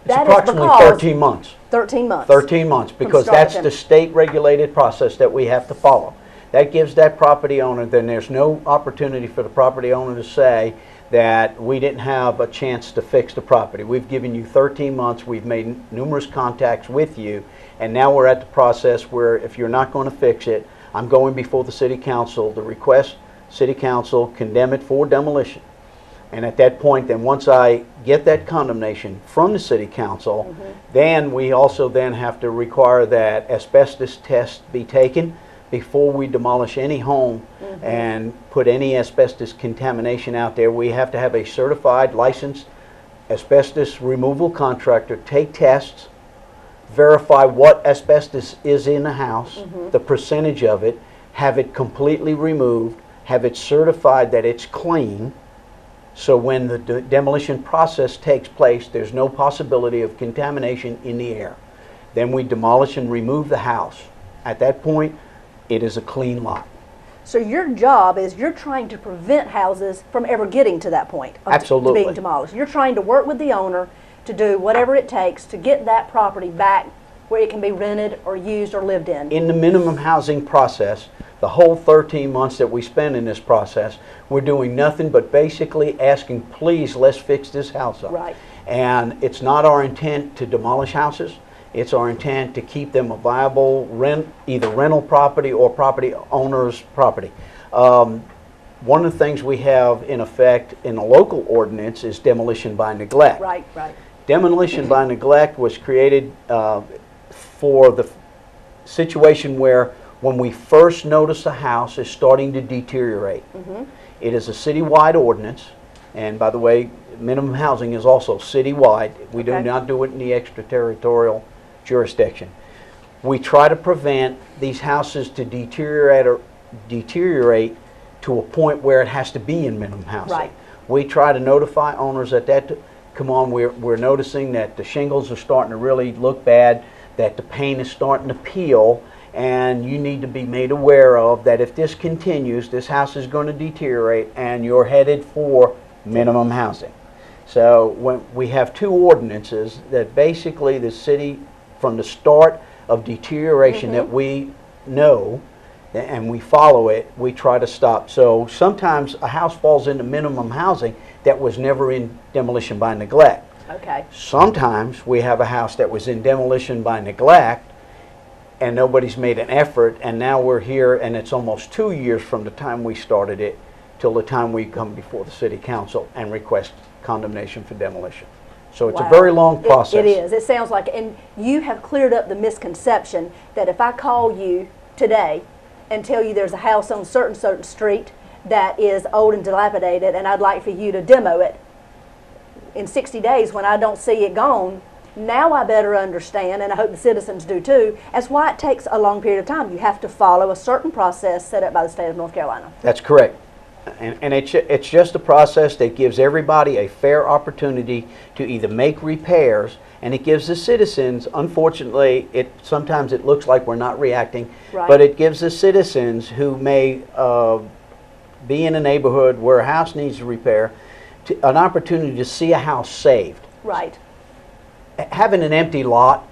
It's that is approximately because 13 months. 13 months. 13 months, because start that's to the finish. state-regulated process that we have to follow. That gives that property owner, then there's no opportunity for the property owner to say that we didn't have a chance to fix the property. We've given you 13 months, we've made numerous contacts with you, and now we're at the process where if you're not going to fix it, I'm going before the City Council to request City Council condemn it for demolition. And at that point, then once I get that condemnation from the City Council, then we also then have to require that asbestos tests be taken before we demolish any home and put any asbestos contamination out there. We have to have a certified, licensed asbestos removal contractor take tests, verify what asbestos is in the house, the percentage of it, have it completely removed, have it certified that it's clean, so when the demolition process takes place, there's no possibility of contamination in the air. Then we demolish and remove the house. At that point, it is a clean lot. So your job is you're trying to prevent houses from ever getting to that point of Absolutely. being demolished. You're trying to work with the owner to do whatever it takes to get that property back where it can be rented or used or lived in. In the minimum housing process, the whole 13 months that we spend in this process, we're doing nothing but basically asking, please, let's fix this house up. Right. And it's not our intent to demolish houses. It's our intent to keep them a viable either rental property or property owner's property. One of the things we have in effect in the local ordinance is demolition by neglect. Right, right. Demolition by neglect was created for the situation where when we first notice a house is starting to deteriorate. It is a citywide ordinance, and by the way, minimum housing is also citywide. We do Okay. not do it in the extraterritorial jurisdiction. We try to prevent these houses to deteriorate to a point where it has to be in minimum housing. Right. We try to notify owners that come on, we're noticing that the shingles are starting to really look bad, that the paint is starting to peel, and you need to be made aware of that if this continues, this house is going to deteriorate and you're headed for minimum housing. So when we have two ordinances that basically the city, from the start of deterioration that we know and we follow it, we try to stop. So sometimes a house falls into minimum housing that was never in demolition by neglect. Okay. Sometimes we have a house that was in demolition by neglect and nobody's made an effort, and now we're here and it's almost 2 years from the time we started it till the time we come before the City Council and request condemnation for demolition. So it's Wow. a very long process. It is. It sounds like, and you have cleared up the misconception that if I call you today and tell you there's a house on certain street that is old and dilapidated and I'd like for you to demo it, in 60 days when I don't see it gone, now I better understand, and I hope the citizens do too, as why it takes a long period of time. You have to follow a certain process set up by the state of North Carolina. That's correct. And it's just a process that gives everybody a fair opportunity to either make repairs, and it gives the citizens, unfortunately, sometimes it looks like we're not reacting, Right. but it gives the citizens who may be in a neighborhood where a house needs repair an opportunity to see a house saved. Right. Having an empty lot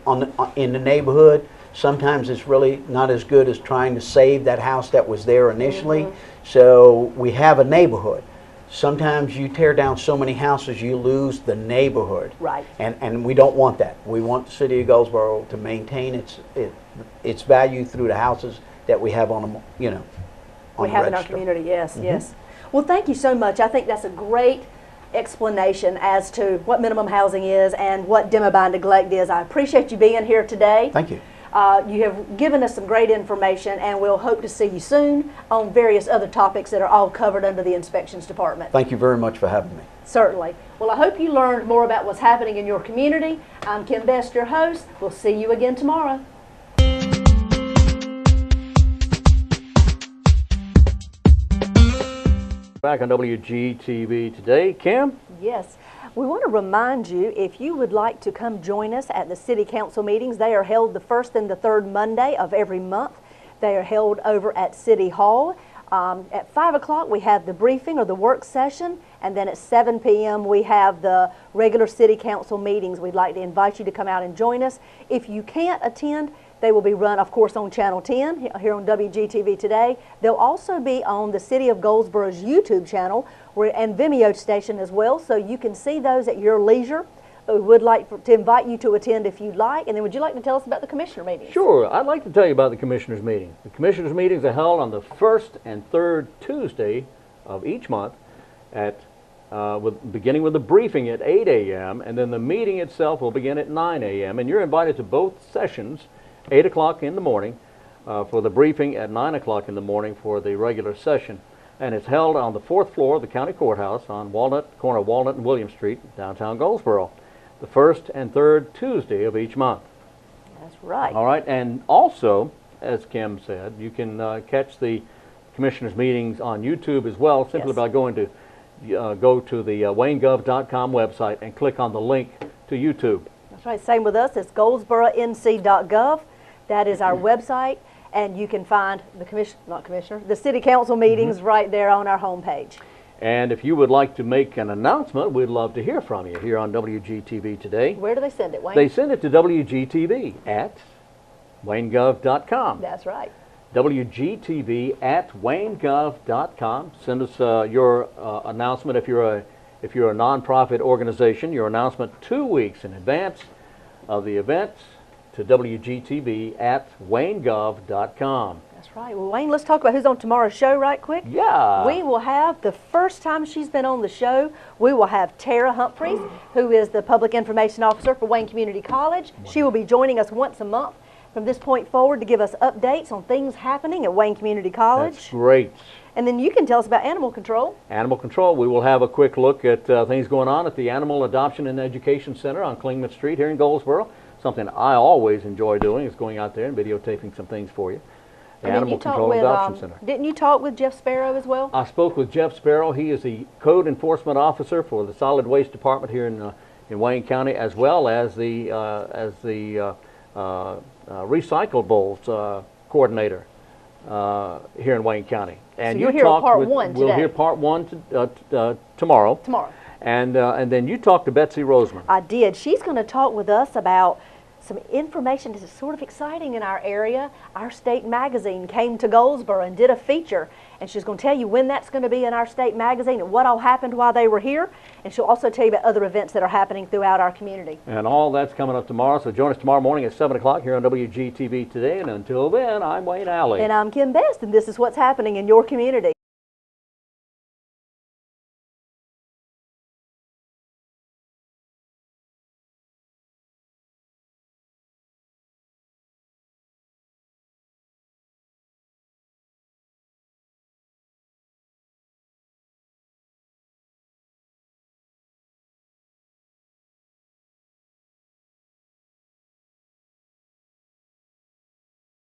in the neighborhood sometimes is really not as good as trying to save that house that was there initially. So we have a neighborhood. Sometimes you tear down so many houses you lose the neighborhood. Right. And we don't want that. We want the city of Goldsboro to maintain its value through the houses that we have on We the have in our register. community, yes, yes. Well, thank you so much. I think that's a great explanation as to what minimum housing is and what demo by neglect is. I appreciate you being here today. Thank you. You have given us some great information, and we'll hope to see you soon on various other topics that are all covered under the inspections department. Thank you very much for having me. Certainly. Well, I hope you learned more about what's happening in your community. I'm Kim Best, your host. We'll see you again tomorrow. Back on WGTV today. Kim? Yes. We want to remind you, if you would like to come join us at the City Council meetings, they are held the first and the third Monday of every month. They are held over at City Hall. At 5 o'clock we have the briefing or the work session, and then at 7 p.m. we have the regular City Council meetings. We'd like to invite you to come out and join us. If you can't attend, they will be run, of course, on Channel 10 here on WGTV today. They'll also be on the City of Goldsboro's YouTube channel and Vimeo station as well, so you can see those at your leisure. We would like to invite you to attend if you'd like. And then would you like to tell us about the commissioner meetings? Sure. I'd like to tell you about the commissioners' meeting. The commissioners' meetings are held on the first and third Tuesday of each month beginning with the briefing at 8 a.m. and then the meeting itself will begin at 9 a.m. and you're invited to both sessions, 8 o'clock in the morning for the briefing, at 9 o'clock in the morning for the regular session. And it's held on the 4th floor of the county courthouse on corner of Walnut and William Street, downtown Goldsboro, the first and third Tuesday of each month. That's right. All right, and also, as Kim said, you can catch the commissioners' meetings on YouTube as well, simply by going to go to the waynegov.com website and click on the link to YouTube. That's right. Same with us. It's goldsboronc.gov. That is our website, and you can find the City Council meetings right there on our homepage. And if you would like to make an announcement, we'd love to hear from you here on WGTV today. Where do they send it, Wayne? They send it to WGTV at waynegov.com. That's right. WGTV at waynegov.com. Send us your announcement if you're a nonprofit organization, your announcement 2 weeks in advance of the event to WGTV at waynegov.com. That's right. Well, Wayne, let's talk about who's on tomorrow's show right quick. Yeah. We will have, the first time she's been on the show, we will have Tara Humphreys, who is the Public Information Officer for Wayne Community College. She will be joining us once a month from this point forward to give us updates on things happening at Wayne Community College. That's great. And then you can tell us about animal control. Animal control. We will have a quick look at things going on at the Animal Adoption and Education Center on Clingman Street here in Goldsboro. Something I always enjoy doing is going out there and videotaping some things for you. The Animal Control Adoption Center. Didn't you talk with Jeff Sparrow as well? I spoke with Jeff Sparrow. He is the Code Enforcement Officer for the Solid Waste Department here in Wayne County, as well as the Recyclables Coordinator here in Wayne County. And so you'll hear part one today. We'll hear part one tomorrow. Tomorrow. And then you talked to Betsy Roseman. I did. She's going to talk with us about some information that's sort of exciting in our area. Our state magazine came to Goldsboro and did a feature, and she's going to tell you when that's going to be in our state magazine and what all happened while they were here, and she'll also tell you about other events that are happening throughout our community. And all that's coming up tomorrow, so join us tomorrow morning at 7 o'clock here on WGTV Today, and until then, I'm Wayne Alley. And I'm Kim Best, and this is what's happening in your community.